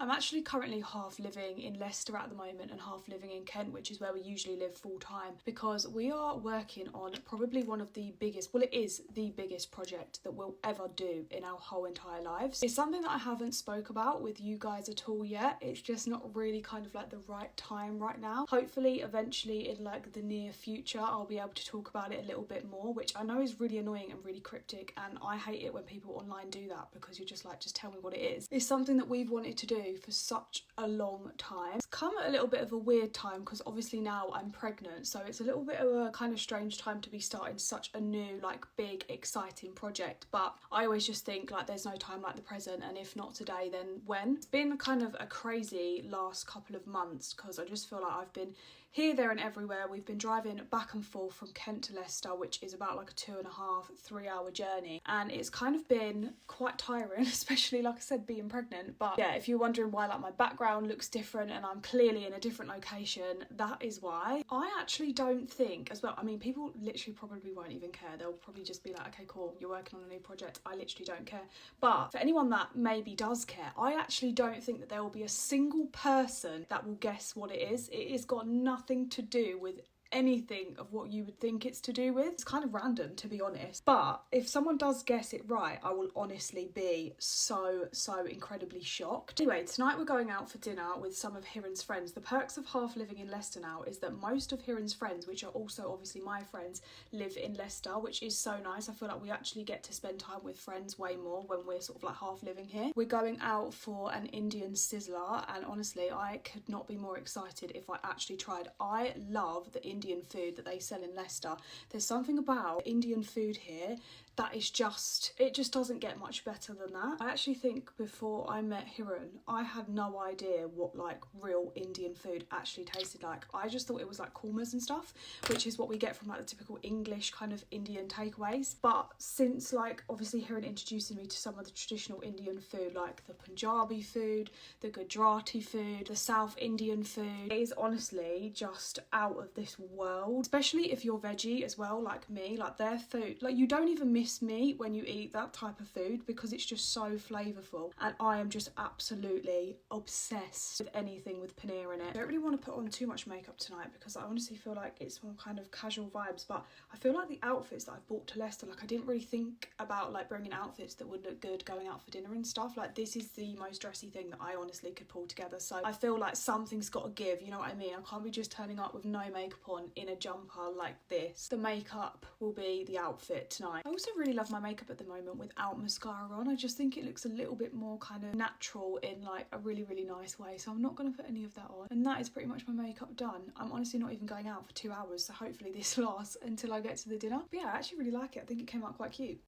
I'm actually currently half living in Leicester at the moment and half living in Kent, which is where we usually live full time, because we are working on probably one of the biggest, well, it is the biggest project that we'll ever do in our whole entire lives. It's something that I haven't spoke about with you guys at all yet. It's just not really kind of like the right time right now. Hopefully eventually in like the near future I'll be able to talk about it a little bit more, which I know is really annoying and really cryptic, and I hate it when people online do that because you're just like, just tell me what it is. It's something that we've wanted to do for such a long time. It's come at a little bit of a weird time because obviously now I'm pregnant, so it's a little bit of a kind of strange time to be starting such a new, like, big exciting project. But I always just think like there's no time like the present, and if not today then when. It's been kind of a crazy last couple of months because I just feel like I've been here, there and everywhere. We've been driving back and forth from Kent to Leicester, which is about like a 2.5-3 hour journey, and it's kind of been quite tiring, especially like I said, being pregnant. But yeah, if you're wondering why like my background looks different and I'm clearly in a different location, that is why. I actually don't think as well, I mean, people literally probably won't even care. They'll probably just be like, okay, cool, you're working on a new project. I literally don't care. But for anyone that maybe does care, I actually don't think that there will be a single person that will guess what it is. It has got nothing to do with anything of what you would think it's to do with. It's kind of random, to be honest, but if someone does guess it right, I will honestly be so incredibly shocked. Anyway, tonight we're going out for dinner with some of Hiren's friends. The perks of half living in Leicester now is that most of Hiren's friends, which are also obviously my friends, live in Leicester, which is so nice. I feel like we actually get to spend time with friends way more when we're sort of like half living here. We're going out for an Indian sizzler, and honestly I could not be more excited if I actually tried. I love the Indian food that they sell in Leicester. There's something about Indian food here that is just, it just doesn't get much better than that. I actually think before I met Hiren, I had no idea what like real Indian food actually tasted like. I just thought it was like kormas and stuff, which is what we get from like the typical English kind of Indian takeaways. But since like obviously Hiren introducing me to some of the traditional Indian food, like the Punjabi food, the Gujarati food, the South Indian food, it is honestly just out of this world. Especially if you're veggie as well, like me, like their food, like you don't even miss meat when you eat that type of food because it's just so flavourful, and I am just absolutely obsessed with anything with paneer in it. I don't really want to put on too much makeup tonight because I honestly feel like it's more kind of casual vibes, but I feel like the outfits that I've bought to Leicester, like I didn't really think about like bringing outfits that would look good going out for dinner and stuff. Like this is the most dressy thing that I honestly could pull together, so I feel like something's got to give, you know what I mean? I can't be just turning up with no makeup on in a jumper like this. The makeup will be the outfit tonight. I also really love my makeup at the moment without mascara on. I just think it looks a little bit more kind of natural in like a really nice way, so I'm not going to put any of that on. And that is pretty much my makeup done. I'm honestly not even going out for 2 hours, so hopefully this lasts until I get to the dinner. But yeah, I actually really like it. I think it came out quite cute.